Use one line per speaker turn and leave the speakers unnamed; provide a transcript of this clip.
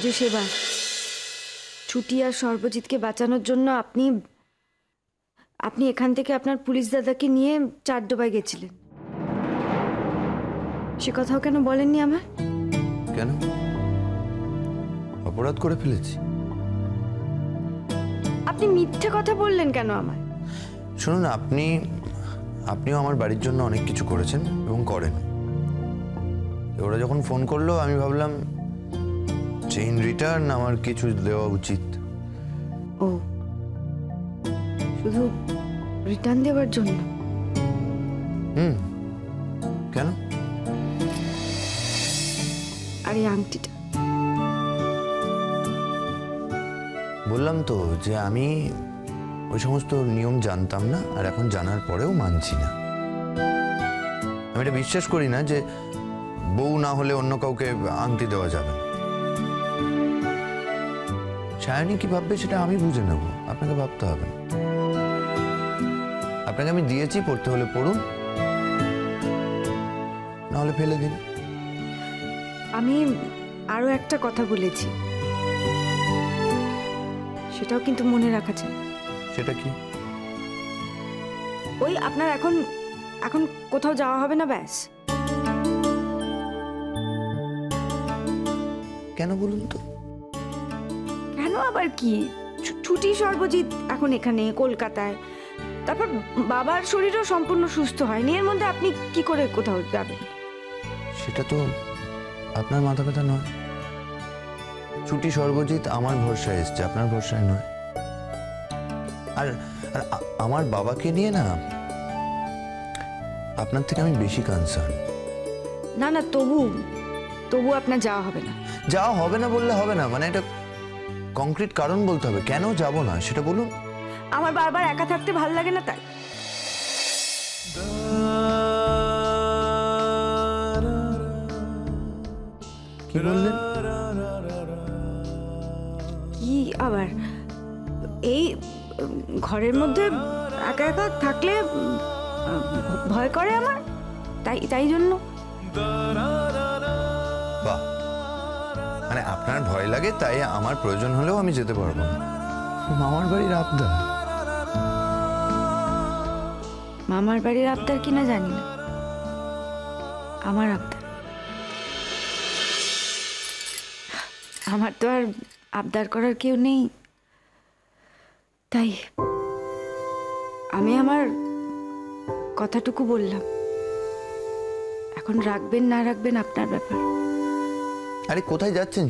যে সেবা, ছুটি আর সর্বজিৎকে বাঁচানোর জন্য আপনি আপনি এখান থেকে আপনার পুলিশ দাদাকে নিয়ে চারডোবায় গেছিলেন, সে কথাও কেন বলেননি আমার?
কেন? অপরাধ করে ফেলেছি?
আপনি মিথ্যে কথা বললেন কেন আমার?
শুনুন, আপনিও আমার বাড়ির জন্য অনেক কিছু করেছেন এবং করেন। ওরা যখন ফোন করলো আমি ভাবলাম যে ইন রিটার্ন আমার কিছু দেওয়া উচিত।
ও, শুধু রিটার্ন দেওয়ার জন্য?
কেন?
আর এই আংটিটা?
বললাম তো যে আমি ওই সমস্ত নিয়ম জানতাম না, আর এখন জানার পরেও মানছি না। আমি এটা বিশ্বাস করি না যে বউ না হলে অন্য কাউকে আংটি দেওয়া যাবে না। সায়নী কি ভাববে সেটা আমি বুঝে নেব, আপনাকে ভাবতে হবে না। আপনাকে আমি দিয়েছি, পড়তে হলে পড়ুন, না হলে ফেলে দিন।
আমি আরো একটা কথা বলেছি, সেটাও কিন্তু মনে রাখা চাই।
সেটা কি?
ওই আপনার এখন এখন কোথাও যাওয়া হবে না, ব্যাস।
কেন বলুন তো?
কেন আবার কি, ছুটি সর্বজিৎ এখন এখানে কলকাতায়, তারপর বাবার শরীরও সম্পূর্ণ সুস্থ হয়নি, এর মধ্যে আপনি কি করে কোথাও যাবেন?
সেটা তো আপনার মাথা ব্যথা নয়। ছুটি সর্বজিৎ আমার ভরসায় এসছে, আপনার ভরসায় নয়। আর আমার বাবাকে নিয়ে না আপনার থেকে আমি বেশি কনসার্ন।
না না, তবু আপনার যাওয়া হবে না।
যাওয়া হবে না বললে হবে না, মানে এটা কংক্রিট কারণ বলতে হবে। কেন যাব না সেটা বলুন।
আমার বারবার একা থাকতে ভালো লাগে না, তাই।
কি বললেন?
কি আবার? এই ঘরের মধ্যে একা একা থাকলে ভয় করে আমার, তাই জন্য।
বাহ, মানে আপনার ভয় লাগে তাই আমার প্রয়োজন হলেও আমি যেতে পারবো না। মামার বাড়ির আবদার।
মামার বাড়ির আবদার কিনা জানি না, আমার আবদার। আমার তো আর আবদার করার কেউ নেই, তাই আমি আমার কথাটুকু বললাম। এখন রাখবেন না রাখবেন আপনার ব্যাপার।
আরে কোথায় যাচ্ছেন?